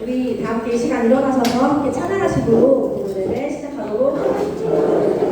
우리 다 함께 이 시간 일어나셔서 함께 찬양하시고 노래를 시작하도록 하겠습니다.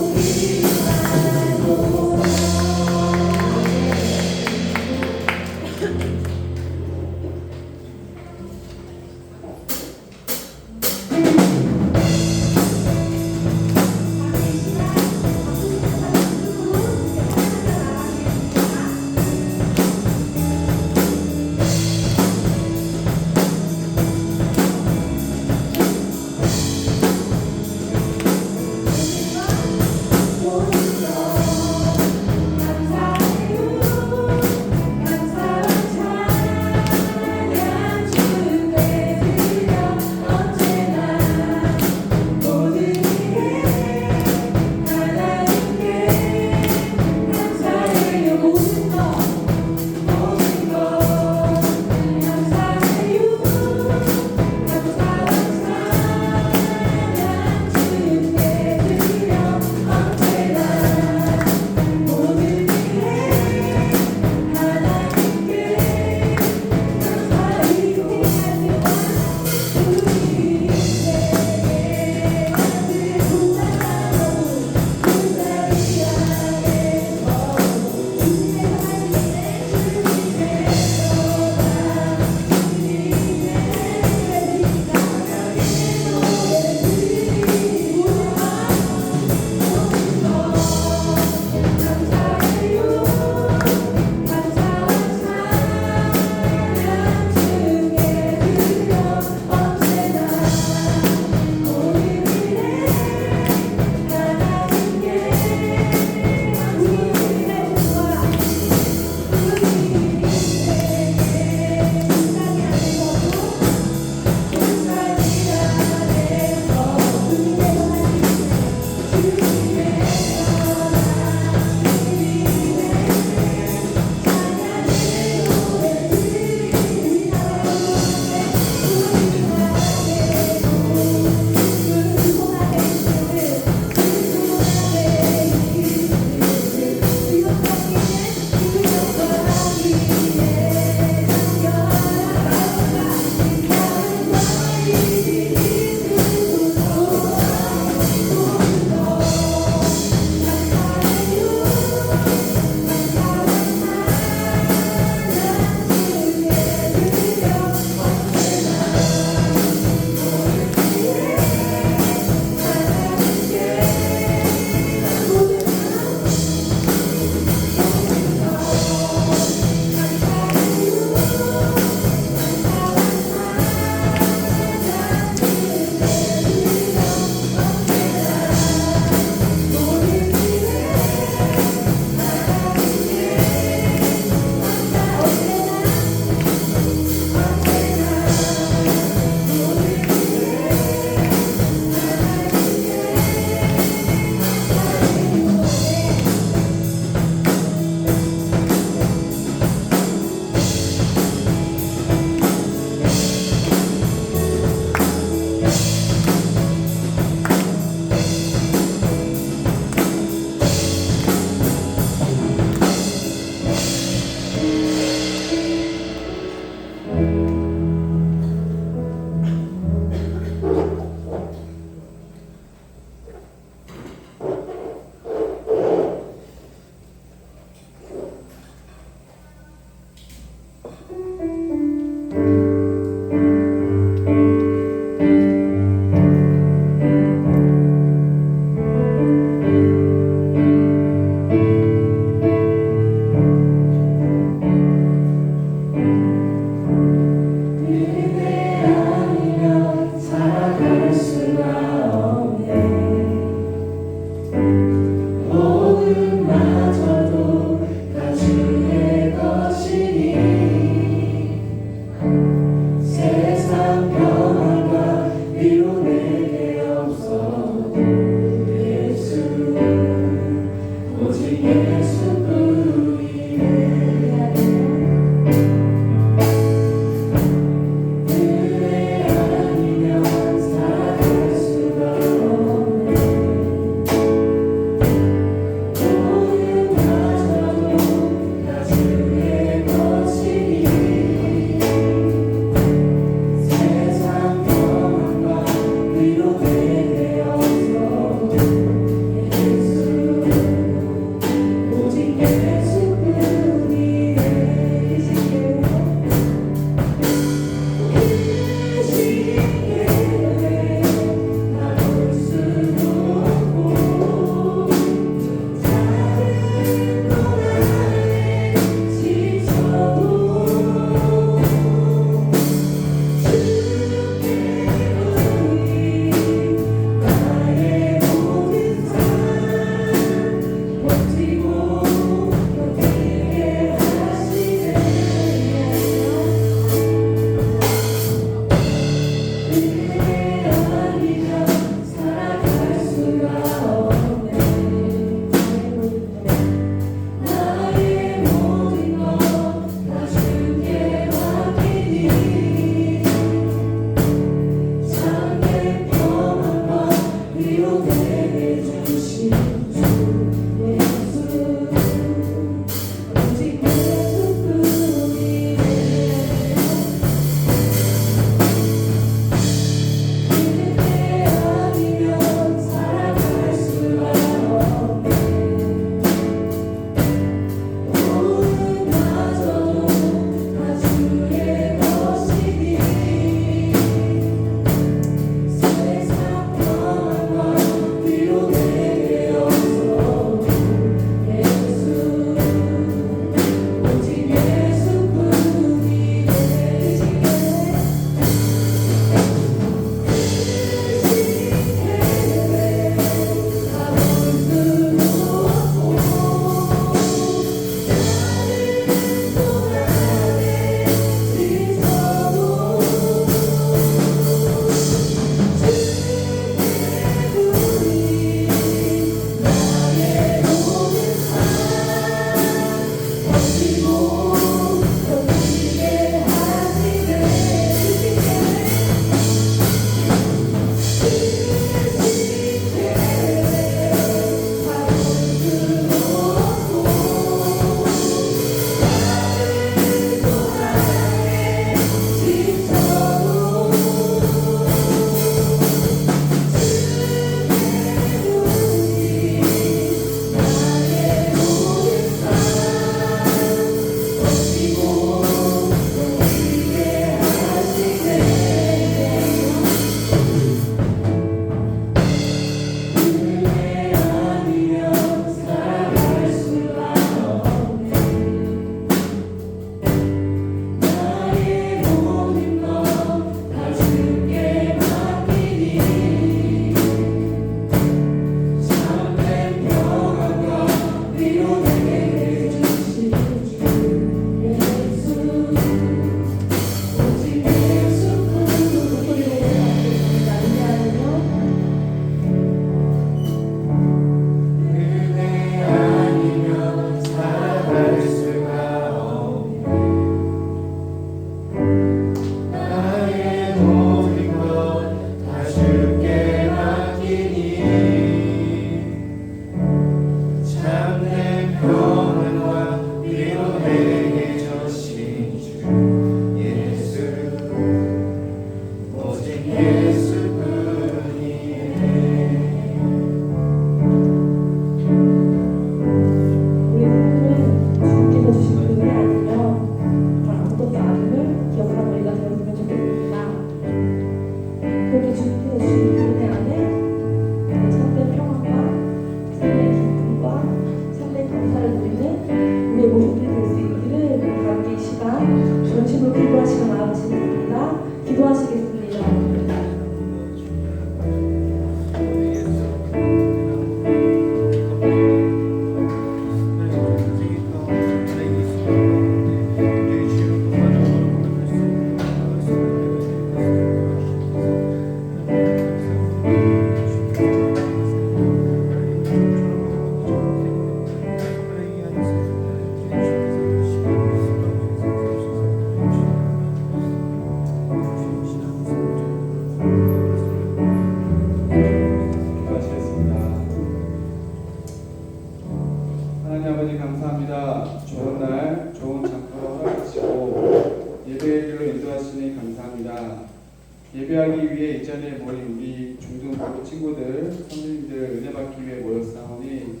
예배하기 위해 이 자리에 모인 우리 중등부 친구들, 선생님들 은혜 받기 위해 모였사오니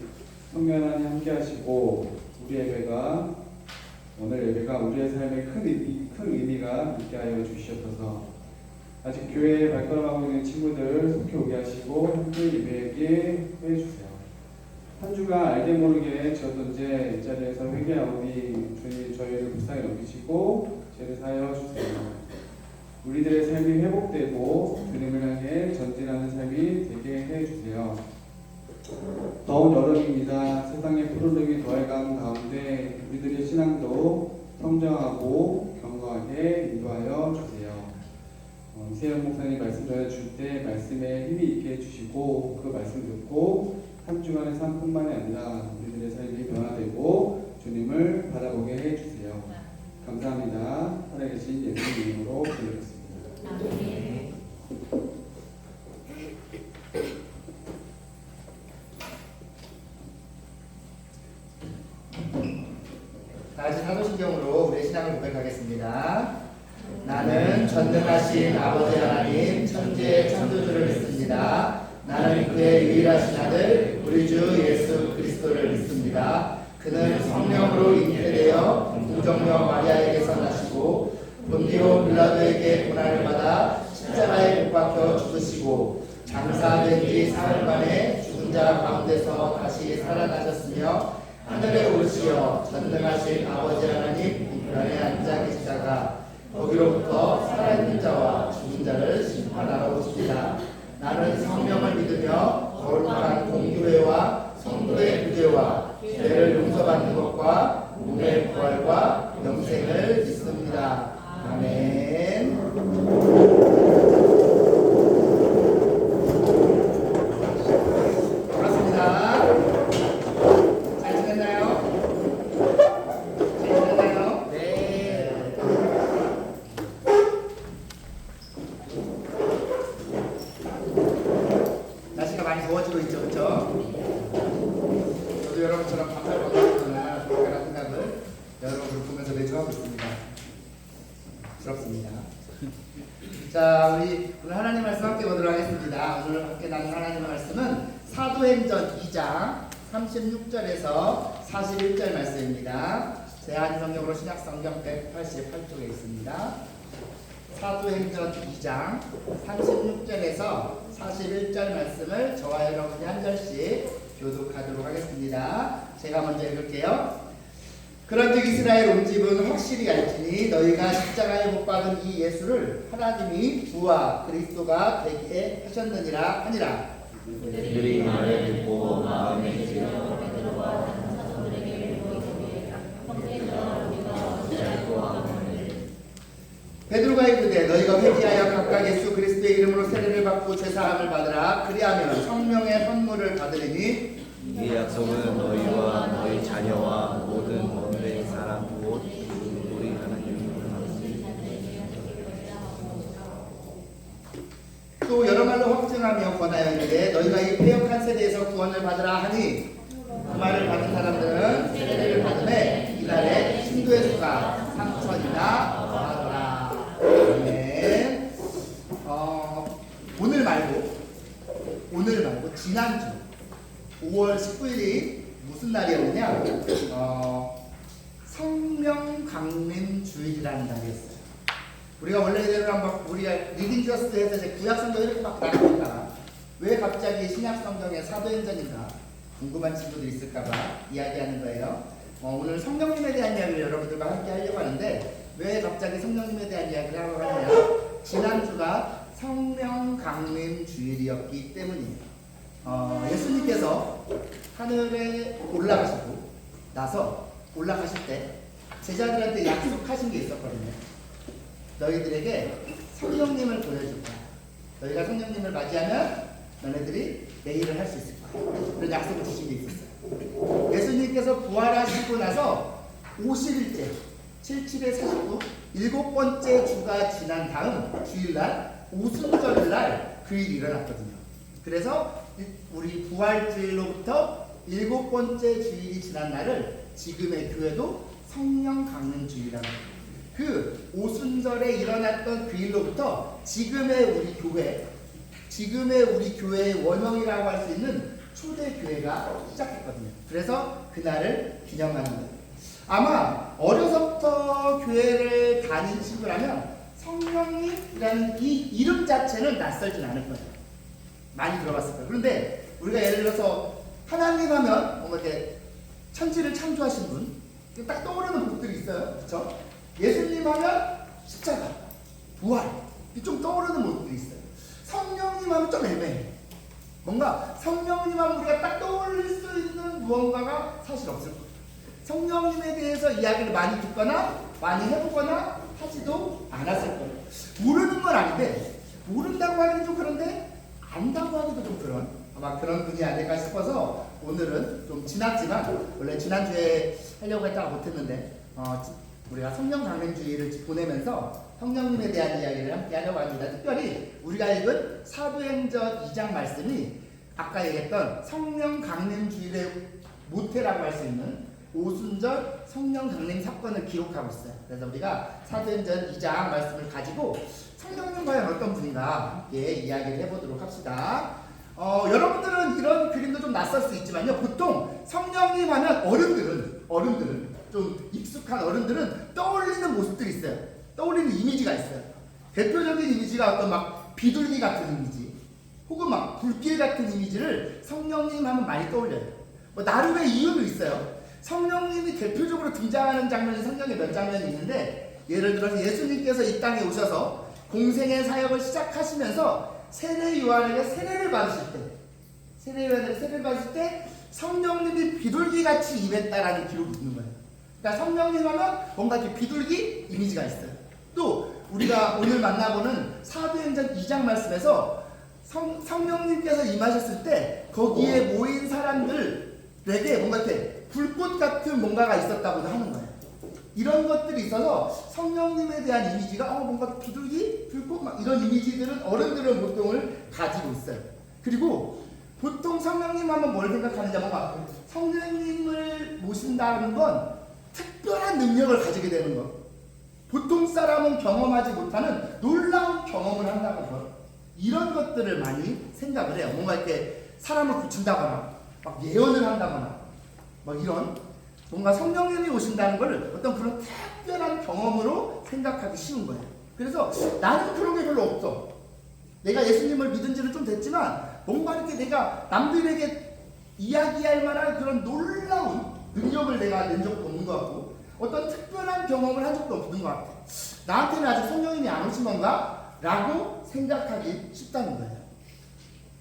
성령 하나님 함께 하시고 오늘 예배가 우리의 삶에 큰 의미가 있게 하여 주시옵소서. 아직 교회에 발걸음하고 있는 친구들 속히 오게 하시고 함께 예배하게 해주세요. 한 주간 알게 모르게 저도 이 자리에서 회개하오니 주님 저희를 불쌍히 여기시고 죄를 사하여 주세요. 우리들의 삶이 회복되고 주님을 향해 전진하는 삶이 되게 해주세요. 더운 여름입니다. 세상의 푸르름이 더해가는 가운데 우리들의 신앙도 성장하고 견고하게 인도하여 주세요. 이세영 목사님 말씀 전해줄 때 말씀에 힘이 있게 해주시고 그 말씀 듣고 한 주간의 삶뿐만이 아니라 우리들의 삶이 변화되고 주님을 바라보게 해주세요. 감사합니다. 살아계신 예수님 이름으로 기도드렸습니다. 아멘. 다시 사도신경으로 우리의 신앙을 고백하겠습니다. 나는 전능하신 아버지 하나님 천지의 창조주를 믿습니다. 나는 그의 유일하신 아들 우리 주 예수 그리스도를 믿습니다. 그는 성령으로 잉태되어 동정녀 마리아에게서 나시고 본디오 빌라도에게 고난을 받아 십자가에 못 박혀 죽으시고 장사된 지 사흘 만에 죽은 자 가운데서 다시 살아나셨으며 하늘에 오르시어 전능하신 아버지 하나님 우편에 앉아 계시다가 거기로부터 살아있는 자와 죽은 자를 심판하러 오십니다. 나는 성령을 믿으며 거룩한 공교회와 성도의 구제와 죄를 용서받는 것과 몸의 부활과 영생을 믿습니다. 아멘. 반갑습니다. 잘 지냈나요? 네. 날씨가 많이 더워지고 있죠, 그렇죠? 저도 여러분처럼 반팔 벗는 얼마나 좋을까라는 생각을 여러분을 보면서 매주 하고 있습니다. 부럽습니다. 자, 우리 오늘 하나님 말씀 함께 보도록 하겠습니다. 오늘 함께 나눈 하나님 말씀은 사도행전 2장 36절에서 41절 말씀입니다. 제 한성경으로 신약성경 188쪽에 있습니다. 사도행전 2장 36절에서 41절 말씀을 저와 여러분이 한 절씩 교독하도록 하겠습니다. 제가 먼저 읽을게요. 그런즉 이스라엘 온 집은 확실히 알지니 너희가 십자가에 못 박은 이 예수를 하나님이 주와 그리스도가 되게 하셨느니라 하니라. 그들이 말을 듣고 마음에 들여 베드로와 다른 사도들에게 이르되 형제들아 우리가 어찌할꼬 하거늘. 베드로가 이르되 너희가 회개하여 각각 예수 그리스도의 이름으로 세례를 받고 죄사함을 받으라. 그리하면 성령의 선물을 받으리니 이 약속은 너희와 너희 자녀와 모든 원된 사람 곧 우리 하나님을 또 여러 말로 확증하며 권하여 이르되 너희가 이 패역한 세대에서 구원을 받으라 하니 그 말을 받은 사람들은 세례를 받음에 이날에 신도의 수가 3,000이나 더하더라. 아멘. 오늘 말고 지난주 5월 19일이 무슨 날이었느냐? 성령 강림 주일이라는 날이었어요. 우리가 원래대로 한번 우리가 리딩 저스트 해서 이제 구약 성경 이렇게 막 나가니까 왜 갑자기 신약 성경에 사도행전인가 궁금한 친구들 있을까봐 이야기하는 거예요. 오늘 성령님에 대한 이야기를 여러분들과 함께 하려고 하는데 왜 갑자기 성령님에 대한 이야기를 하려고 하느냐? 지난주가 성령 강림 주일이었기 때문이에요. 예수님께서 하늘에 올라가시고 나서 올라가실 때 제자들한테 약속하신 게 있었거든요. 너희들에게 성령님을 보내줄 거야. 너희가 성령님을 맞이하면 너네들이 내 일을 할 수 있을 거야. 그런 약속을 주신 게 있었어요. 예수님께서 부활하시고 나서 50일째 77에 49 7번째 주가 지난 다음 주일날 오순절날 그 일이 일어났거든요. 그래서 우리 부활주일로부터 7번째 주일이 지난 날을 지금의 교회도 성령 강림 주일이라고 해요. 그 오순절에 일어났던 그 일로부터 지금의 우리 교회의 원형이라고 할 수 있는 초대교회가 시작했거든요. 그래서 그날을 기념하는 거예요. 아마 어려서부터 교회를 다닌 친구라면 성령님이라는 이 이름 자체는 낯설진 않을 거예요. 많이 들어봤을 거예요. 그런데 우리가 예를 들어서 하나님 하면 뭔가 이렇게 천지를 창조하신 분 딱 떠오르는 분들이 있어요. 그렇죠? 예수님 하면 십자가, 부활 좀 떠오르는 모습들이 있어요. 성령님 하면 좀 애매해. 뭔가 성령님 하면 우리가 딱 떠올릴 수 있는 무언가가 사실 없을 거예요. 성령님에 대해서 이야기를 많이 듣거나 많이 해보거나 하지도 않았을 거예요. 모르는 건 아닌데 모른다고 하기는 좀 그런데 안다고 하기도 좀 그런 아마 그런 분이 아닐까 싶어서 오늘은 좀 지났지만 원래 지난주에 하려고 했다가 못했는데 우리가 성령 강림주의를 보내면서 성령님에 대한 이야기를 함께 하려고 합니다. 특별히 우리가 읽은 사도행전 2장 말씀이 아까 얘기했던 성령 강림주의의 모태라고 할 수 있는 오순절 성령 강림 사건을 기록하고 있어요. 그래서 우리가 사도행전 2장 말씀을 가지고 성령님 과연 어떤 분인가 함께 이야기를 해보도록 합시다. 여러분들은 이런 그림도 좀 낯설 수 있지만요. 보통 성령님 하면 어른들은 좀 익숙한 어른들은 떠올리는 모습들이 있어요. 떠올리는 이미지가 있어요. 대표적인 이미지가 어떤 막 비둘기 같은 이미지 혹은 막 불길 같은 이미지를 성령님 하면 많이 떠올려요. 뭐 나름의 이유도 있어요. 성령님이 대표적으로 등장하는 장면이 성경에 몇 장면이 있는데 예를 들어서 예수님께서 이 땅에 오셔서 공생의 사역을 시작하시면서 세례 요한에게 세례를 받으실 때 성령님이 비둘기같이 임했다라는 기록이 있는 거예요. 그러니까 성령님 하면 뭔가 이렇게 비둘기 이미지가 있어요. 또 우리가 오늘 만나보는 사도행전 2장 말씀에서 성령님께서 임하셨을 때 거기에 모인 사람들에게 뭔가 이렇게 불꽃 같은 뭔가가 있었다고도 하는 거예요. 이런 것들이 있어서 성령님에 대한 이미지가 뭔가 비둘기, 불꽃 막 이런 이미지들은 어른들은 보통을 가지고 있어요. 그리고 보통 성령님 하면 뭘 생각하느냐 뭔가 성령님을 모신다는 건 특별한 능력을 가지게 되는 것. 보통 사람은 경험하지 못하는 놀라운 경험을 한다는 것. 이런 것들을 많이 생각을 해요. 뭔가 이렇게 사람을 고친다거나 막 예언을 한다거나 막 이런 뭔가 성령님이 오신다는 걸 어떤 그런 특별한 경험으로 생각하기 쉬운 거예요. 그래서 나는 그런 게 별로 없어. 내가 예수님을 믿은 지는 좀 됐지만 뭔가 이렇게 내가 남들에게 이야기할 만한 그런 놀라운 능력을 내가 낸 적도 없는 것 같고 어떤 특별한 경험을 한 적도 없는 것 같아. 나한테는 아직 성령님이 안 오신 건가? 라고 생각하기 쉽다는 거예요.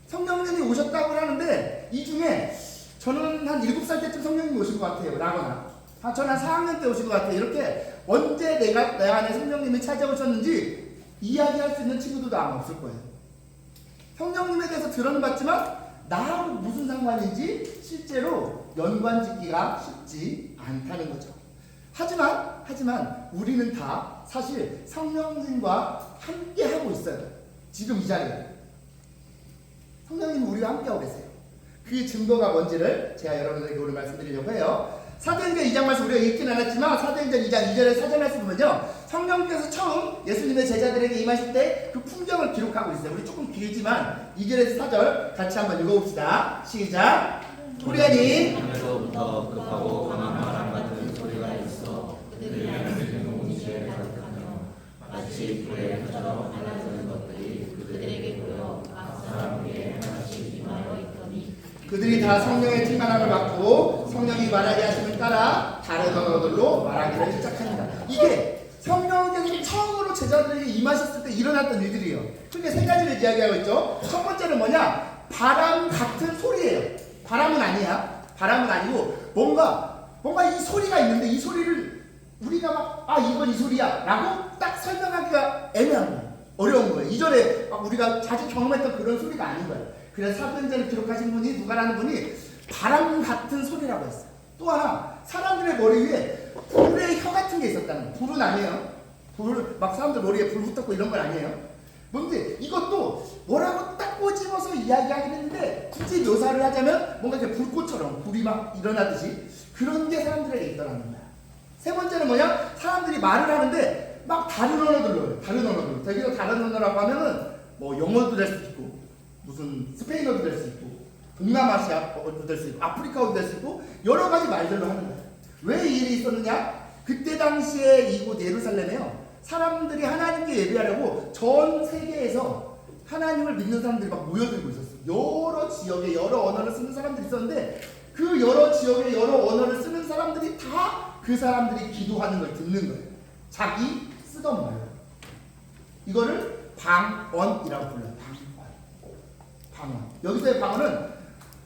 성령님이 오셨다고 하는데 이 중에 저는 한 7살 때쯤 성령님이 오신 것 같아요. 라거나 저는 한 4학년 때 오신 것 같아요. 이렇게 언제 내 안에 성령님이 찾아오셨는지 이야기할 수 있는 친구들도 아마 없을 거예요. 성령님에 대해서 들어는 봤지만 나하고 무슨 상관인지 실제로 연관짓기가 쉽지 않다는 거죠. 하지만 우리는 다 사실 성령님과 함께 하고 있어요. 지금 이 자리에 성령님은 우리와 함께 하고 계세요. 그 증거가 뭔지를 제가 여러분들에게 오늘 말씀드리려고 해요. 사도행전 2장 말씀 우리가 읽진 않았지만 사도행전 2장 2절의 사전 말씀 보면요. 성령께서 처음 예수님의 제자들에게 임하실 때 그 풍경을 기록하고 있어요. 우리 조금 길지만 2절에서 4절 같이 한번 읽어봅시다. 시작! 후련히 하늘로부터 급하고 강한 바람 같은 소리가 있어 그들이 하늘을 동시에 가득하며 마치 불에 켜져 하나되는 것들이 그들에게 보여 각 사람 위에 하나씩 임하여 있더니 그들이 다 성령의 충만함을 받고 성령이 말하게 하심을 따라 다른 언어들로 말하기를 시작합니다. 이게 성령께서 처음으로 제자들에게 임하셨을 때 일어났던 일들이에요. 크게 세 가지를 이야기하고 있죠. 첫 번째는 뭐냐? 바람 같은 소리예요. 바람은 아니야. 바람은 아니고 뭔가 이 소리가 있는데 이 소리를 우리가 막 이건 이 소리야 라고 딱 설명하기가 애매한 거예요. 어려운 거예요. 이전에 우리가 자주 경험했던 그런 소리가 아닌 거예요. 그래서 사도행전을 기록하신 분이 누가라는 분이 바람 같은 소리라고 했어요. 또 하나 사람들의 머리 위에 불의 혀 같은 게 있었다는 거예요. 불은 아니에요. 막 사람들 머리에 불 붙었고 이런 건 아니에요. 뭔데 이것도 뭐라고 딱 꼬집어서 이야기하긴 했는데 굳이 묘사를 하자면 뭔가 이렇게 불꽃처럼 불이 막 일어나듯이 그런 게 사람들에게 있더라는 거야. 세 번째는 뭐냐? 사람들이 말을 하는데 막 다른 언어들로 다른 언어들. 여기서 다른 언어라고 하면은 뭐 영어도 될 수 있고 무슨 스페인어도 될 수 있고 동남아시아어도 될 수 있고 아프리카어도 될 수 있고 여러 가지 말들로 하는 거예요. 왜 이 일이 있었느냐? 그때 당시에 이곳 예루살렘에요. 사람들이 하나님께 예배하려고 전 세계에서 하나님을 믿는 사람들이 막 모여들고 있었어요. 여러 지역에 여러 언어를 쓰는 사람들이 있었는데 그 여러 지역에 여러 언어를 쓰는 사람들이 다 그 사람들이 기도하는 걸 듣는 거예요. 자기 쓰던 말로. 이거를 방언이라고 불러요. 방언. 여기서의 방언은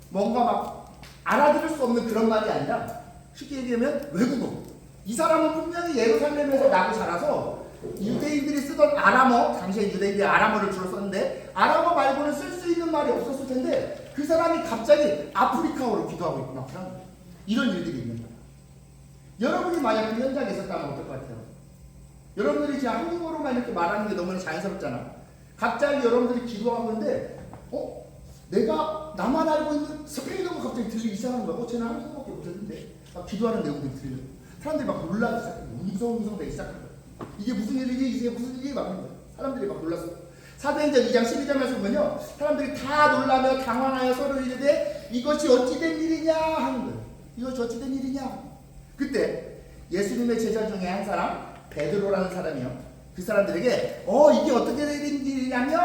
뭔가 막 알아들을 수 없는 그런 말이 아니라 쉽게 얘기하면 외국어. 이 사람은 분명히 예루살렘에서 나고 자라서 유대인들이 쓰던 아람어, 당시에 유대인들이 아람어를 주로 썼는데 아람어 말고는 쓸 수 있는 말이 없었을 텐데 그 사람이 갑자기 아프리카어로 기도하고 있구나. 이런 일들이 있는 거예요. 여러분이 만약 그 현장에 있었다면 어떨 것 같아요? 여러분들이 지금 한국어로만 이렇게 말하는 게 너무나 자연스럽잖아. 갑자기 여러분들이 기도하고 있는데 내가 나만 알고 있는 스페인어가 갑자기 들리기 시작하는 거야. 쟤는 한국어밖에 못했는데 막 기도하는 내용들이 들려요. 사람들이 막 놀라기 시작해요. 웅성웅성 되기 시작하는 거예요. 이게 무슨 일이지? 이게 무슨 일이지? 막 하는 거예요. 사람들이 막 놀랐어요. 사도행전 2장 12절에서 보면요. 사람들이 다 놀라며 당황하여 서로 이르되 이것이 어찌된 일이냐 하는 거예요. 이것이 어찌된 일이냐. 그때 예수님의 제자 중에 한 사람 베드로라는 사람이요. 그 사람들에게 이게 어떻게 된 일이냐면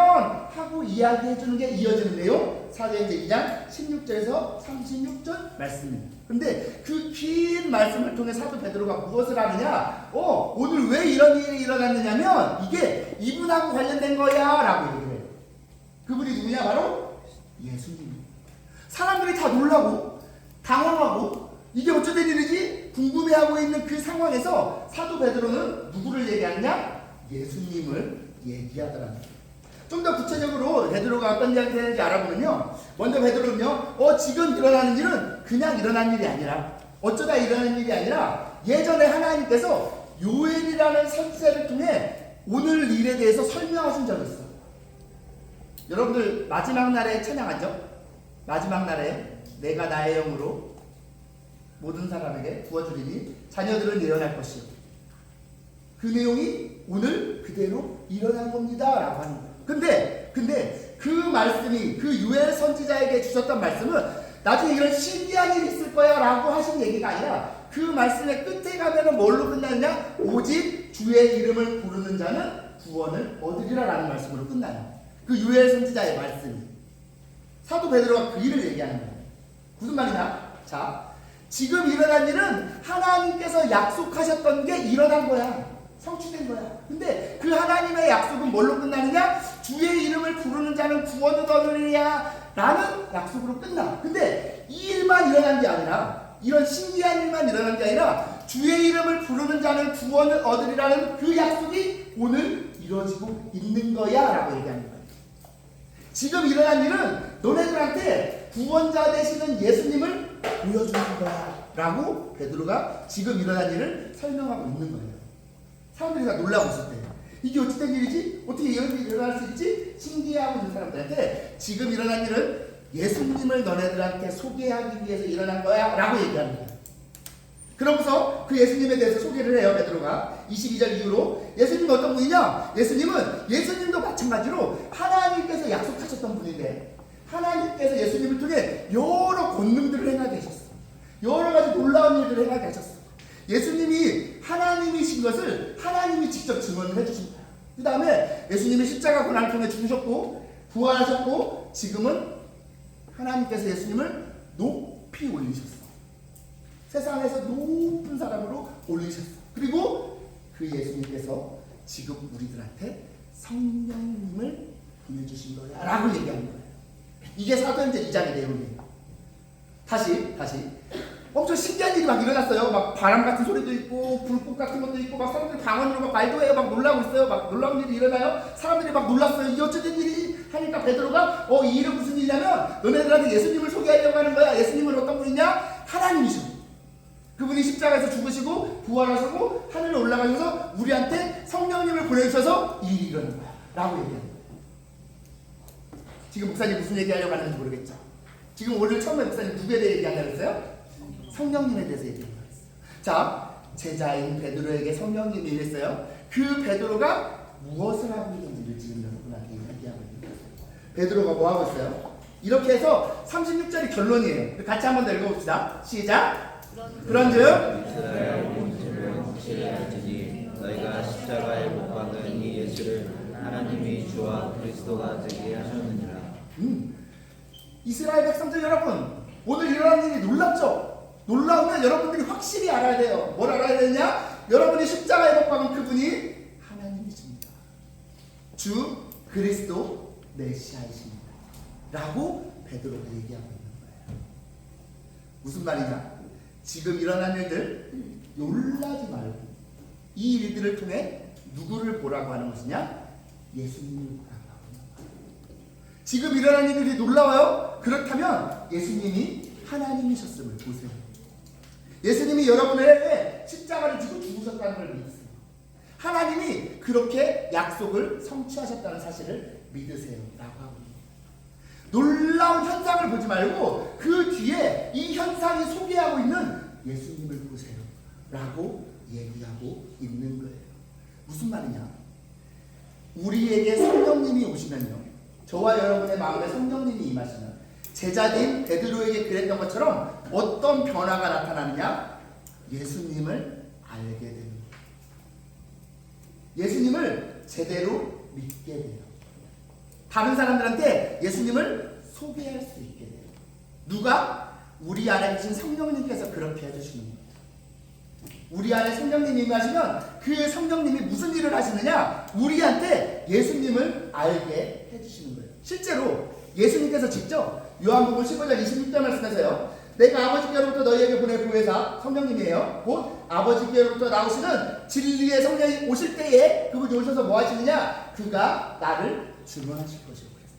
하고 이야기해 주는 게 이어지는 내용. 사도행전 2장 16절에서 36절 말씀입니다. 근데 그 긴 말씀을 통해 사도 베드로가 무엇을 하느냐? 오늘 왜 이런 일이 일어났느냐면 이게 이분하고 관련된 거야 라고 얘기를 해요. 그분이 누구냐? 바로 예수님. 사람들이 다 놀라고 당황하고 이게 어쩌된 일이지? 궁금해하고 있는 그 상황에서 사도 베드로는 누구를 얘기하느냐? 예수님을 얘기하더라는 거예요. 좀 더 구체적으로 베드로가 어떤 이야기를 하는지 알아보면요. 먼저 베드로는요. 지금 일어나는 일은 그냥 일어난 일이 아니라 어쩌다 일어난 일이 아니라 예전에 하나님께서 요엘이라는 선지자를 통해 오늘 일에 대해서 설명하신 적이 있어요. 여러분들 마지막 날에 찬양하죠? 마지막 날에 내가 나의 영으로 모든 사람에게 부어주리니 자녀들은 예언할 것이요. 그 내용이 오늘 그대로 일어난 겁니다 라고 하는 거예요. 근데 그 말씀이 그 요엘 선지자에게 주셨던 말씀은 나중에 이런 신기한 일이 있을 거야 라고 하신 얘기가 아니라 그 말씀의 끝에 가면은 뭘로 끝나느냐? 오직 주의 이름을 부르는 자는 구원을 얻으리라 라는 말씀으로 끝나요. 그 요엘 선지자의 말씀이. 사도 베드로가 그 일을 얘기하는 거예요. 무슨 말이냐? 자, 지금 일어난 일은 하나님께서 약속하셨던 게 일어난 거야. 성취된 거야. 근데 그 하나님의 약속은 뭘로 끝나느냐? 주의 이름을 부르는 자는 구원을 얻으리라 라는 약속으로 끝나. 근데 이 일만 일어난 게 아니라 이런 신기한 일만 일어난 게 아니라 주의 이름을 부르는 자는 구원을 얻으리라는 그 약속이 오늘 이루어지고 있는 거야 라고 얘기하는 거야. 지금 일어난 일은 너네들한테 구원자 되시는 예수님을 보여주는 거야 라고 베드로가 지금 일어난 일을 설명하고 있는 거예요. 사람들이 다 놀라고 있을 때 이게 어찌된 일이지? 어떻게 이런 일이 일어날 수 있지? 신기해하고 있는 사람들한테 지금 일어난 일은 예수님을 너네들한테 소개하기 위해서 일어난 거야 라고 얘기하는 거예요. 그러면서 그 예수님에 대해서 소개를 해요. 베드로가 22절 이후로. 예수님은 어떤 분이냐? 예수님도 마찬가지로 하나님께서 약속하셨던 분인데 하나님께서 예수님을 통해 여러 권능들을 행하게 하셨어. 여러 가지 놀라운 일들을 행하게 하셨어. 예수님이 하나님이신 것을 하나님이 직접 증언을 해주신 거야. 그 다음에 예수님이 십자가 고난을 통해 죽으셨고 부활하셨고 지금은 하나님께서 예수님을 높이 올리셨어. 세상에서 높은 사람으로 올리셨어. 그리고 그 예수님께서 지금 우리들한테 성령님을 보내주신 거야 라고 얘기하는 거예요. 이게 사도행전 2장의 내용이에요. 다시 엄청 신기한 일이 막 일어났어요. 막 바람 같은 소리도 있고 불꽃 같은 것도 있고 막 사람들이 방언으로 막 말도 해요. 막 놀라고 있어요. 막 놀라운 일이 일어나요. 사람들이 막 놀랐어요. 이게 어쨌든 일이 하니까 베드로가 이 일은 무슨 일이냐면 너네들한테 예수님을 소개하려고 하는 거야. 예수님은 어떤 분이냐? 하나님이셔. 그분이 십자가에서 죽으시고 부활하시고 하늘에 올라가셔서 우리한테 성령님을 보내주셔서 이 일이 일어난 거야 라고 얘기하는 거예요. 지금 목사님 무슨 얘기하려고 하는지 모르겠죠. 지금 오늘 처음에 목사님 누구에 대해 얘기하려고 했어요? 성령님에 대해서 얘기하려고 했어요. 자, 제자인 베드로에게 성령님이 이랬어요. 그 베드로가 무엇을 하고 있는지를 지금 여러분한테 얘기하고 있는 거예요. 베드로가 뭐 하고 있어요? 이렇게 해서 36절이 결론이에요. 같이 한 번 더 읽어봅시다. 시작. 그런즉 이스라엘 민족을 확실히 알지니 너희가 십자가에 못 박은 이 예수를 하나님이 주와 그리스도가 되게 하셨느니라. 이스라엘 백성들 여러분, 오늘 일어난 일이 놀랍죠? 놀라우면 여러분들이 확실히 알아야 돼요. 뭘 알아야 되냐? 여러분이 십자가에 못 박은 그분이 하나님이십니다. 주 그리스도 메시아이십니다. 라고 베드로가 얘기하고 있는 거예요. 무슨 말이냐? 지금 일어난 일들 놀라지 말고 이 일들을 통해 누구를 보라고 하는 것이냐? 예수님을 보라고 하는 거예요. 지금 일어난 일들이 놀라워요? 그렇다면 예수님이 하나님이셨음을 보세요. 예수님이 여러분의 십자가를 지고 죽으셨다는 걸 믿으세요. 하나님이 그렇게 약속을 성취하셨다는 사실을 믿으세요. 라고 하고 놀라운 현상을 보지 말고 그 뒤에 이 현상이 소개하고 있는 예수님을 보세요. 라고 얘기하고 있는 거예요. 무슨 말이냐? 우리에게 성령님이 오시면요, 저와 여러분의 마음에 성령님이 임하시면 제자인 베드로에게 그랬던 것처럼 어떤 변화가 나타나느냐? 예수님을 알게 됩니다. 예수님을 제대로 믿게 돼요. 다른 사람들한테 예수님을 소개할 수 있게 돼요. 누가? 우리 안에 계신 성령님께서 그렇게 해주시는 거예요. 우리 안에 성령님이 임하시면 그 성령님이 무슨 일을 하시느냐? 우리한테 예수님을 알게 해주시는 거예요. 실제로 예수님께서 직접 요한복음 15장 26절 말씀에서요, 내가 아버지께로부터 너희에게 보낼 보혜사 성령님이에요. 곧 아버지께로부터 나오시는 진리의 성령이 오실 때에 그분이 오셔서 뭐 하시느냐? 그가 나를 증언하실 것이라고 그랬어요.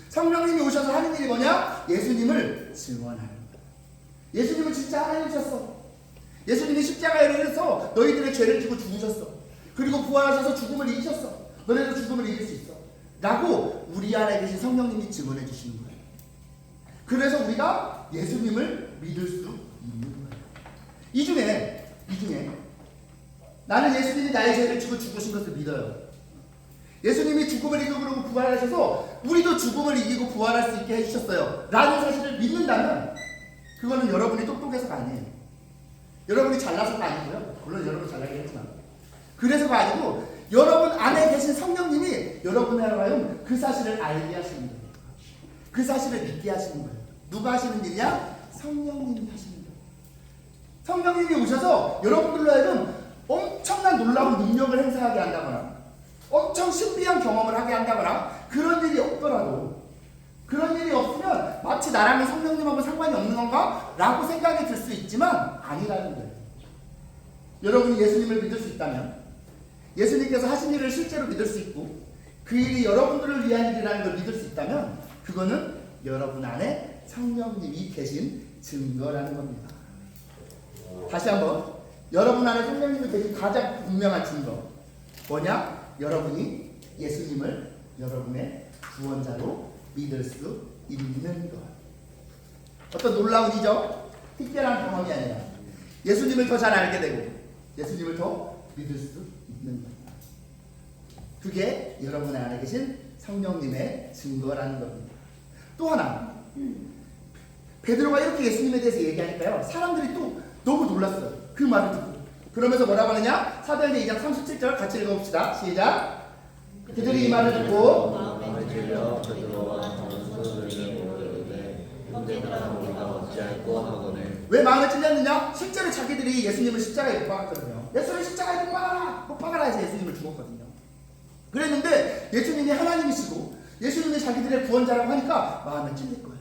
성령님이 오셔서 하는 일이 뭐냐? 예수님을 증언하는 거예요. 예수님은 진짜 하나님이셨어. 예수님이 십자가에 이르셔서 너희들의 죄를 지고 죽으셨어. 그리고 부활하셔서 죽음을 이기셨어. 너네도 죽음을 이길 수 있어. 라고 우리 안에 계신 성령님이 증언해 주시는 거예요. 그래서 우리가 예수님을 믿을 수 있는 거예요. 이 중에 나는 예수님이 나의 죄를 지고 죽으신 것을 믿어요. 예수님이 죽음을 이기고 그러고 부활하셔서 우리도 죽음을 이기고 부활할 수 있게 해주셨어요. 라는 사실을 믿는다면 그거는 여러분이 똑똑해서가 아니에요. 여러분이 잘나서가 아니고요. 물론 여러분 잘나긴 했지만 그래서가 아니고 여러분 안에 계신 성령님이 여러분의 하여금 그 사실을 알게 하시는 거예요. 그 사실을 믿게 하시는 거예요. 누가 하시는 일이냐? 성령님이 하시는 거예요. 성령님이 오셔서 여러분들로 하여금 엄청난 놀라운 능력을 행사하게 한다거나 엄청 신비한 경험을 하게 한다거나 그런 일이 없더라도, 그런 일이 없으면 마치 나랑은 성령님하고 상관이 없는 건가? 라고 생각이 들 수 있지만 아니라는 거예요. 여러분이 예수님을 믿을 수 있다면, 예수님께서 하신 일을 실제로 믿을 수 있고 그 일이 여러분들을 위한 일이라는 걸 믿을 수 있다면 그거는 여러분 안에 성령님이 계신 증거라는 겁니다. 다시 한번, 여러분 안에 성령님이 계신 가장 분명한 증거 뭐냐? 여러분이 예수님을 여러분의 구원자로 믿을 수 있는 것. 어떤 놀라운 일이죠? 특별한 경험이 아니라 예수님을 더 잘 알게 되고 예수님을 더 믿을 수 있는 것. 그게 여러분 안에 계신 성령님의 증거라는 겁니다. 또 하나, 베드로가 이렇게 예수님에 대해서 얘기하니까요, 사람들이 또 너무 놀랐어요. 그 말을 듣고. 그러면서 뭐라고 하느냐? 사도행전 2장 37절 같이 읽어봅시다. 시작. 그들이 이 말을 듣고 마음에 찔려 베드로와 전도들에게 물으되 형제들아 우리가 어찌할꼬 하거늘. 왜 마음에 찔렸느냐? 실제로 자기들이 예수님을 십자가에 못 박았거든요. 예수를 십자가에 못 박아라 해서 예수님을 죽었거든요. 그랬는데 예수님이 하나님이시고 예수님이 자기들의 구원자라고 하니까 마음에 찔릴 거예요.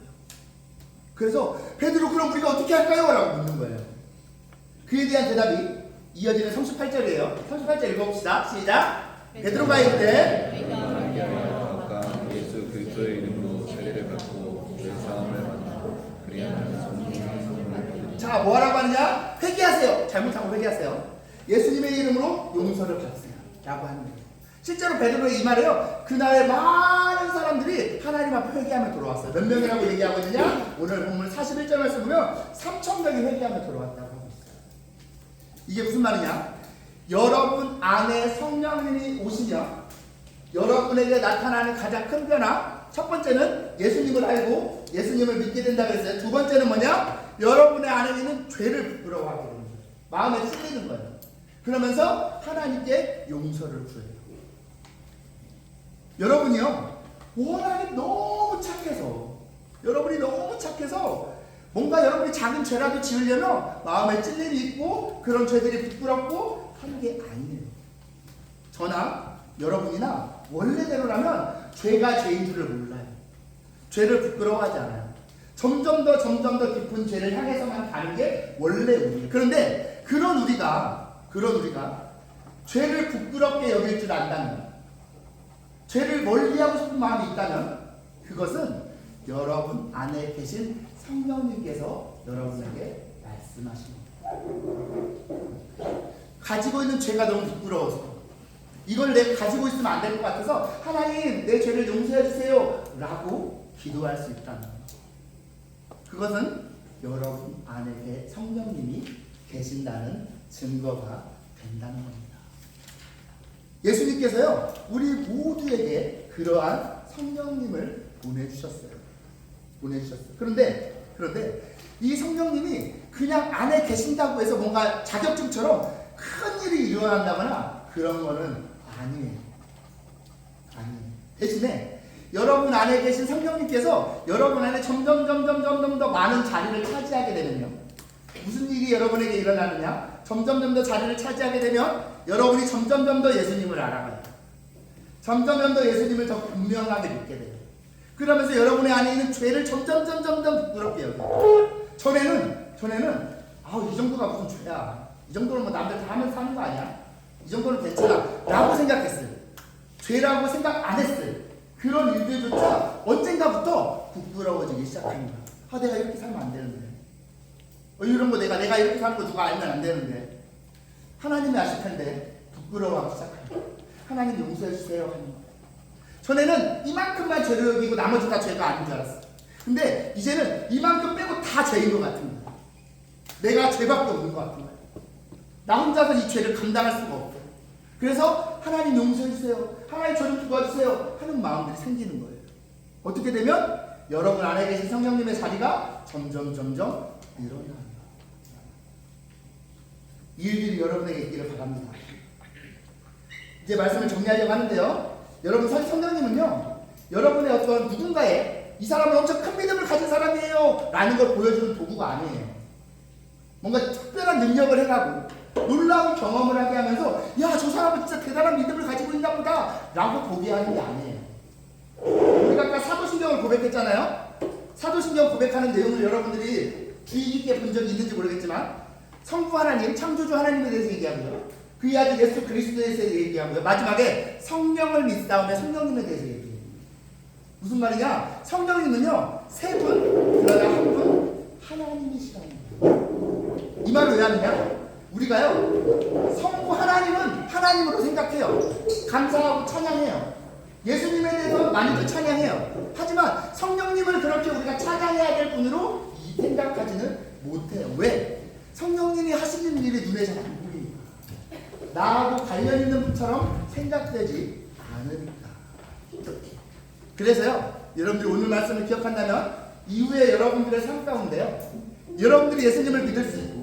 그래서 베드로, 그럼 우리가 어떻게 할까요? 라고 묻는 거예요. 그에 대한 대답이 이어지는 38절이에요. 38절 읽어봅시다. 시작. 베드로가 이르되 아까 예수 그리스도의 이름으로 세례를 받고 죄 사함을 받나 그리하면 성령의 선물을 받으리라. 자, 뭐라고 하느냐? 회개하세요. 잘못하고 회개하세요. 예수님의 이름으로 용서를 받으세요. 라고 하는 거예요. 실제로 베드로의 이 말이요, 그날에 많은 사람들이 하나님 앞에 회개하며 돌아왔어요. 몇 명이라고 얘기하고 있느냐? 오늘 본문 41절 말씀 보면 3,000명이 회개하며 돌아왔다고 하고 있어요. 이게 무슨 말이냐? 여러분 안에 성령님이 오시면 여러분에게 나타나는 가장 큰 변화, 첫 번째는 예수님을 알고 예수님을 믿게 된다고 했어요. 두 번째는 뭐냐? 여러분의 안에 있는 죄를 부끄러워하게 되는 거예요. 마음에 찔리는 거예요. 그러면서 하나님께 용서를 구해요. 여러분이요, 워낙에 너무 착해서, 여러분이 너무 착해서 뭔가 여러분이 작은 죄라도 지으려면 마음에 찔림이 있고 그런 죄들이 부끄럽고 하는 게 아니에요. 저나 여러분이나 원래대로라면 죄가 죄인 줄을 몰라요. 죄를 부끄러워하지 않아요. 점점 더 깊은 죄를 향해서만 가는 게 원래 우리예요. 그런데 그런 우리가 죄를 부끄럽게 여길 줄 안다면, 죄를 멀리하고 싶은 마음이 있다면 그것은 여러분 안에 계신 성령님께서 여러분에게 말씀하십니다. 가지고 있는 죄가 너무 부끄러워서, 이걸 내가 가지고 있으면 안 될 것 같아서 하나님 내 죄를 용서해 주세요 라고 기도할 수 있다는 거예요. 그것은 여러분 안에 성령님이 계신다는 증거가 된다는 겁니다. 예수님께서요, 우리 모두에게 그러한 성령님을 보내주셨어요. 그런데 이 성령님이 그냥 안에 계신다고 해서 뭔가 자격증처럼 큰 일이 일어난다거나 그런 거는 아니에요. 대신에 여러분 안에 계신 성령님께서 여러분 안에 점점 더 많은 자리를 차지하게 되면요, 무슨 일이 여러분에게 일어나느냐? 점점 더 자리를 차지하게 되면 여러분이 점점 더 예수님을 알아가요. 점점 더 예수님을 더 분명하게 믿게 돼요. 그러면서 여러분의 안에 있는 죄를 점점 부끄럽게 여겨요. 전에는 이 정도가 무슨 죄야, 이 정도는 뭐 남들 다 하면서 사는 거 아니야, 이 정도는 괜찮아 라고 생각했어요. 죄라고 생각 안 했어요. 그런 일들조차 언젠가부터 부끄러워지기 시작합니다. 내가 이렇게 살면 안 되는데, 이런 거 내가 이렇게 사는 거 누가 알면 안 되는데, 하나님이 아실 텐데 부끄러워하기 시작합니다. 하나님 용서해 주세요 하는 거예요. 전에는 이만큼만 죄를 여기고 나머지 다 죄가 아닌 줄 알았어요. 근데 이제는 이만큼 빼고 다 죄인 것 같은 거예요. 내가 죄밖에 없는 것 같은 거예요. 나 혼자서 이 죄를 감당할 수가 없어요. 그래서 하나님 용서해 주세요, 하나님 저 좀 도와주세요 하는 마음들이 생기는 거예요. 어떻게 되면 여러분 안에 계신 성령님의 자리가 점점 늘어납니다. 이 일들이 여러분에게 있기를 바랍니다. 이제 말씀을 정리하려고 하는데요, 여러분 성령님은요, 여러분의 어떤 누군가의 이 사람은 엄청 큰 믿음을 가진 사람이에요 라는 걸 보여주는 도구가 아니에요. 뭔가 특별한 능력을 해가고 놀라운 경험을 하게 하면서 야, 저 사람은 진짜 대단한 믿음을 가지고 있나 보다 라고 보게 하는 게 아니에요. 우리가 아까 사도신경을 고백했잖아요. 사도신경 고백하는 내용을 여러분들이 주의 깊게 본 적이 있는지 모르겠지만, 성부 하나님, 창조주 하나님에 대해서 얘기하고요, 그의 아들 예수 그리스도에 대해서 얘기하고요, 마지막에 성령을 믿사오며 성령님에 대해서 얘기해요. 무슨 말이냐? 성령님은요, 세 분, 그러나 한 분 하나님이시라는 거예요. 이 말을 왜 하느냐? 우리가요, 성부 하나님은 하나님으로 생각해요. 감사하고 찬양해요. 예수님에 대해서 많이들 찬양해요. 하지만 성령님을 그렇게 우리가 찬양해야 될 분으로 생각하지는 못해요. 왜? 성령님이 하시는 일이 눈에 잘 안 보이니까, 나하고 관련 있는 분처럼 생각되지 않으니까. 그래서요, 여러분들이 오늘 말씀을 기억한다면 이후에 여러분들의 삶 가운데요, 여러분들이 예수님을 믿을 수 있고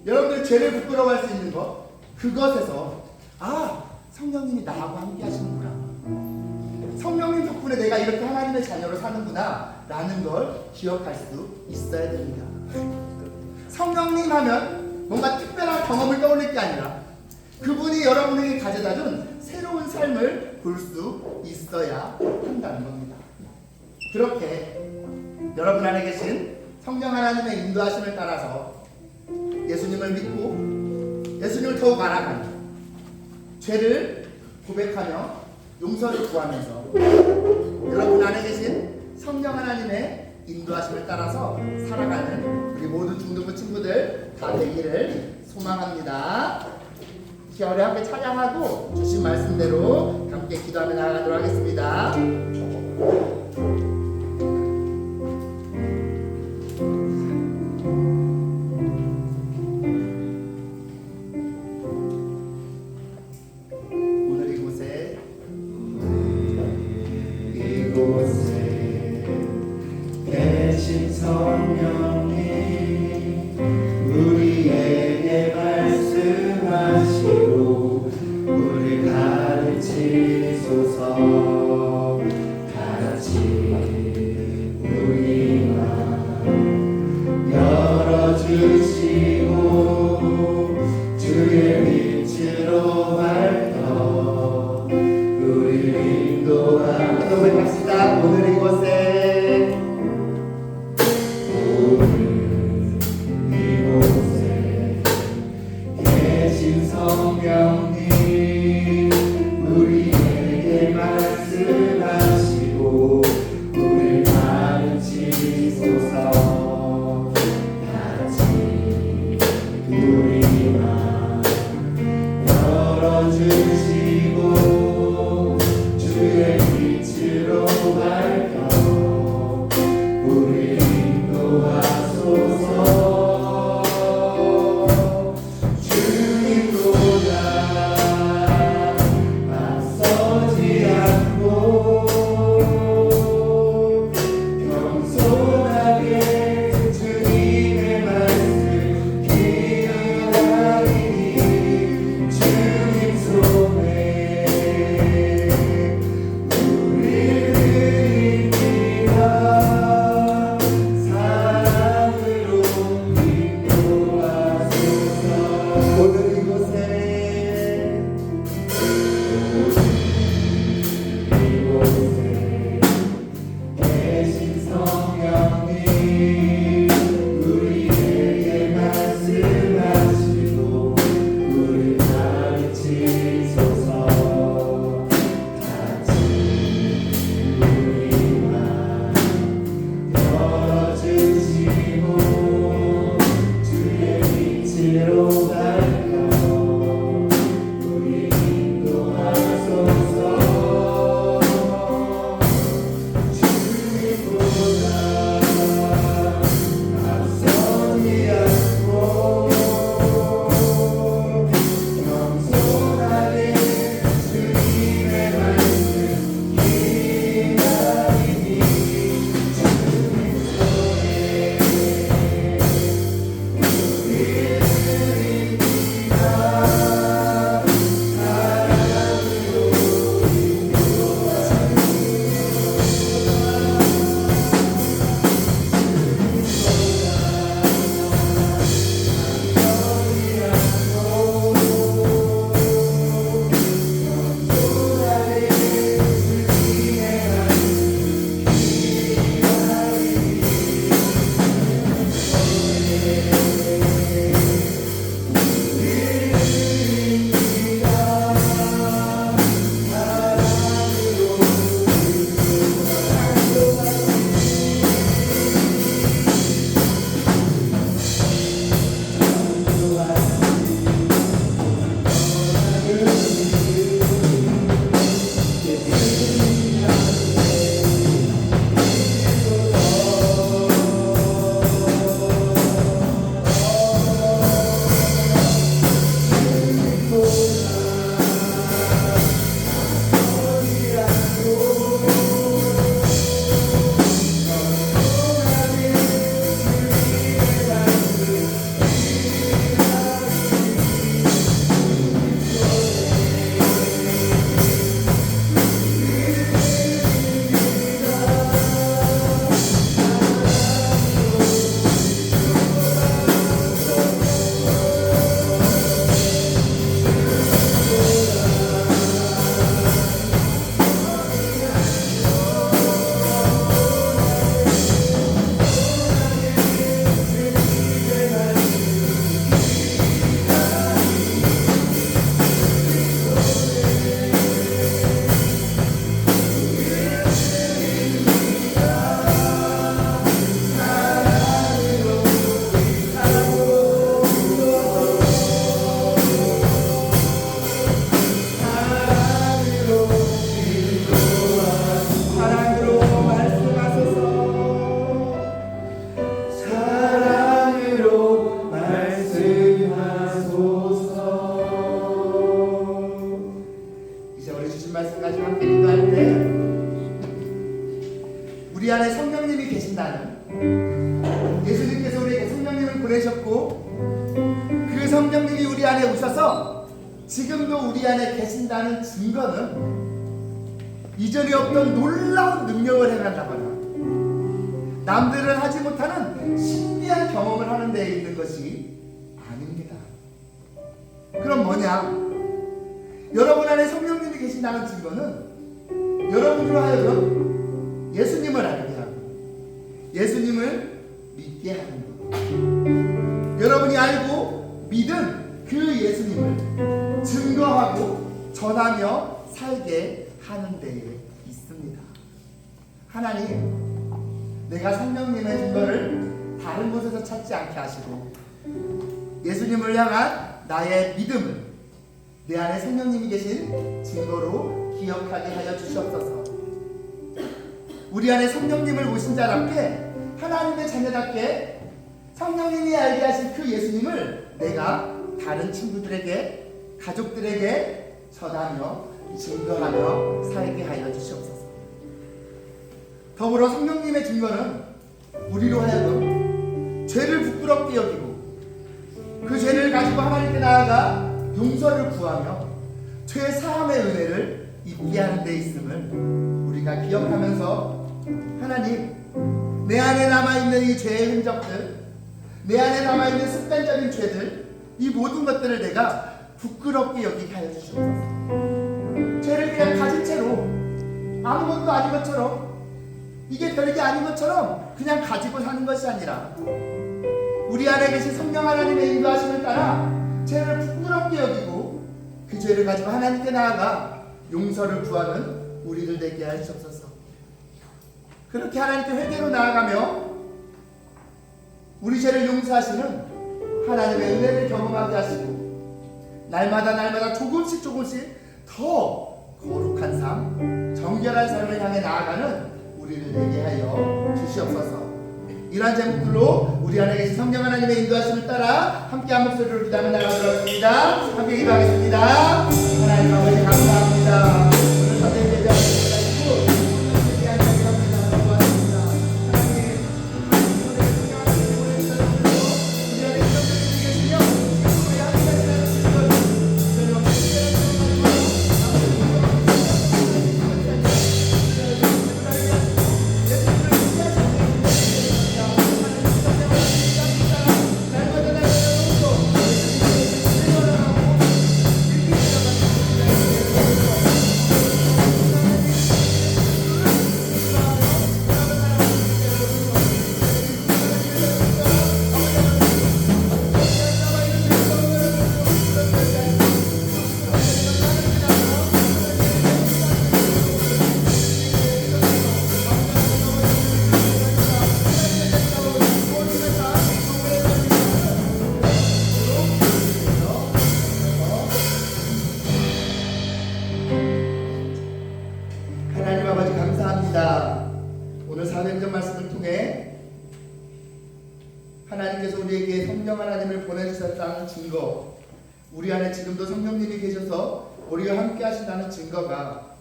여러분들이 죄를 부끄러워할 수 있는 것, 그것에서 성령님이 나하고 함께 하시는구나, 성령님 덕분에 내가 이렇게 하나님의 자녀로 사는구나 라는 걸 기억할 수 있어야 됩니다. 성령님 하면 뭔가 특별한 경험을 떠올릴 게 아니라 그분이 여러분에게 가져다준 새로운 삶을 볼 수 있어야 한다는 겁니다. 그렇게 여러분 안에 계신 성령 하나님의 인도하심을 따라서 예수님을 믿고 예수님을 더욱 알아가며 죄를 고백하며 용서를 구하면서 여러분 안에 계신 성령 하나님의 인도하심을 따라서 살아가는 우리 모든 중등부 친구들 다 되기를 소망합니다. 우리 함께 찬양하고 주신 말씀대로 함께 기도하며 나아가도록 하겠습니다. 빛으로 밝혀 우리를 인도하소서. 고백합시다. 오늘 이곳에 계신 성령님 우리에게 말씀하시고 우리를 가르치소서. 같이 우리만 열어주시고 주의 빛으로 밝혀 우리를 인도하소서. 앞서지 않고 겸손하게 주님의 말씀 기다리니 주님 손에 우리를 드립니다. 사랑으로 인도하소서. 오늘 이곳에 계신 성령님 우리에게 말씀하시고 우리를 가르치소서. 같이 우리만 열어주시고 주의 빛으로 밝혀 우리를 인도하소서. 주님보다 앞서지 않고 겸손하게 주님의 말씀 기다리니 주님 손에 우리를 드립니다. 사랑으로 우리 안에 성령님이 계신다는, 예수님께서 우리에게 성령님을 보내셨고 그 성령님이 우리 안에 오셔서 지금도 우리 안에 계신다는 증거는 이전에 없던 놀라운 능력을 행한다거나 남들은 하지 못하는 신비한 경험을 하는 데에 있는 것이 아닙니다. 그럼 뭐냐? 여러분 안에 성령님이 계신다는 증거는 여러분으로 하여금 예수님을 알게 하고 예수님을 믿게 하는 것. 여러분이 알고 믿은 그 예수님을 증거하고 전하며 살게 하는 데에 있습니다. 하나님, 내가 성령님의 증거를 다른 곳에서 찾지 않게 하시고 예수님을 향한 나의 믿음을 내 안에 성령님이 계신 증거로 기억하게 하여 주시옵소서. 우리 안에 성령님을 모신 자답게 하나님의 자녀답게 성령님이 알게 하신 그 예수님을 내가 다른 친구들에게 가족들에게 전하며 증거하며 살게 하여 주시옵소서. 더불어 성령님의 증거는 우리로 하여금 죄를 부끄럽게 여기고 그 죄를 가지고 하나님께 나아가 용서를 구하며 죄 사함의 은혜를 입게 하는 데 있음을 우리가 기억하면서 하나님, 내 안에 남아있는 이 죄의 흔적들, 내 안에 남아있는 습관적인 죄들, 이 모든 것들을 내가 부끄럽게 여기게 하여 주시옵소서. 죄를 그냥 가진 채로 아무것도 아닌 것처럼, 이게 별게 아닌 것처럼 그냥 가지고 사는 것이 아니라 우리 안에 계신 성령 하나님의 인도하심을 따라 죄를 부끄럽게 여기고 그 죄를 가지고 하나님께 나아가 용서를 구하는 우리들 되게 하시옵소서. 그렇게 하나님께 회개로 나아가며 우리 죄를 용서하시는 하나님의 은혜를 경험하게 하시고 날마다 조금씩 더 거룩한 삶, 정결한 삶을 향해 나아가는 우리를 되게 하여 주시옵소서. 이러한 제목들로 우리 안에 계신 성령 하나님의 인도하심을 따라 함께 한 목소리로 기도하며 나가도록하겠습니다. 함께 기도하겠습니다. 하나님 아버지 감사합니다. 오늘 선생님 예배하시고 오늘 사도행전 말씀을 통해 하나님께서 우리에게 성령 하나님을 보내주셨다는 증거, 우리 안에 지금도 성령님이 계셔서 우리와 함께 하신다는 증거가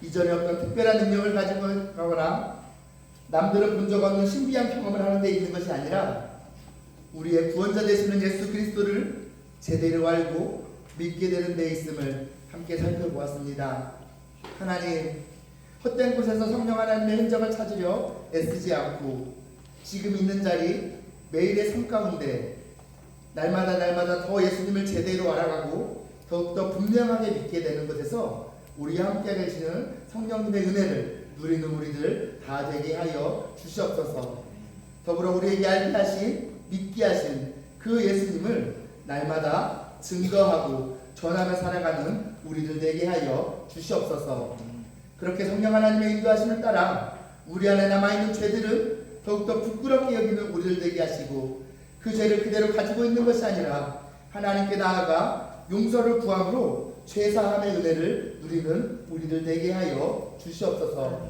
이전에 어떤 특별한 능력을 가지고 가거나 남들은 본 적 없는 신비한 경험을 하는 데 있는 것이 아니라 우리의 구원자 되시는 예수 그리스도를 제대로 알고 믿게 되는 데 있음을 함께 살펴보았습니다. 하나님, 헛된 곳에서 성령 하나님의 흔적을 찾으려 애쓰지 않고 지금 있는 자리 매일의 삶 가운데 날마다 더 예수님을 제대로 알아가고 더욱더 분명하게 믿게 되는 것에서 우리와 함께 계시는 성령님의 은혜를 누리는 우리들 다 되게 하여 주시옵소서. 더불어 우리에게 알게 하신, 믿게 하신 그 예수님을 날마다 증거하고 전하며 살아가는 우리들 되게 하여 주시옵소서. 그렇게 성령 하나님의 인도하심을 따라 우리 안에 남아있는 죄들은 더욱더 부끄럽게 여기는 우리들 되게 하시고 그 죄를 그대로 가지고 있는 것이 아니라 하나님께 나아가 용서를 구함으로 죄사함의 은혜를 누리는 우리들 되게 하여 주시옵소서.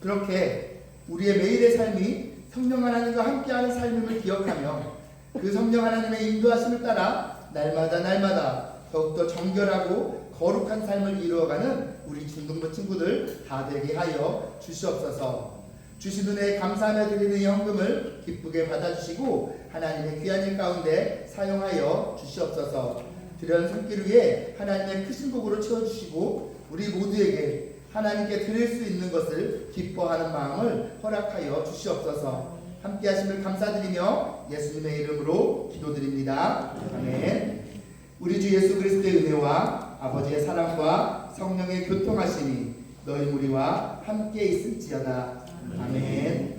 그렇게 우리의 매일의 삶이 성령 하나님과 함께하는 삶임을 기억하며 그 성령 하나님의 인도하심을 따라 날마다 더욱더 정결하고 거룩한 삶을 이루어가는 우리 중등부 친구들 다 되게 하여 주시옵소서. 주신 은혜에 감사하며 드리는 이 헌금을 기쁘게 받아주시고 하나님의 귀한 일 가운데 사용하여 주시옵소서. 드려는 손길 위에 하나님의 크신 복으로 채워주시고 우리 모두에게 하나님께 드릴 수 있는 것을 기뻐하는 마음을 허락하여 주시옵소서. 함께 하심을 감사드리며 예수님의 이름으로 기도드립니다. 아멘. 우리 주 예수 그리스도의 은혜와 아버지의 사랑과 성령의 교통하심이 너희 무리와 함께 있을지어다. 아멘.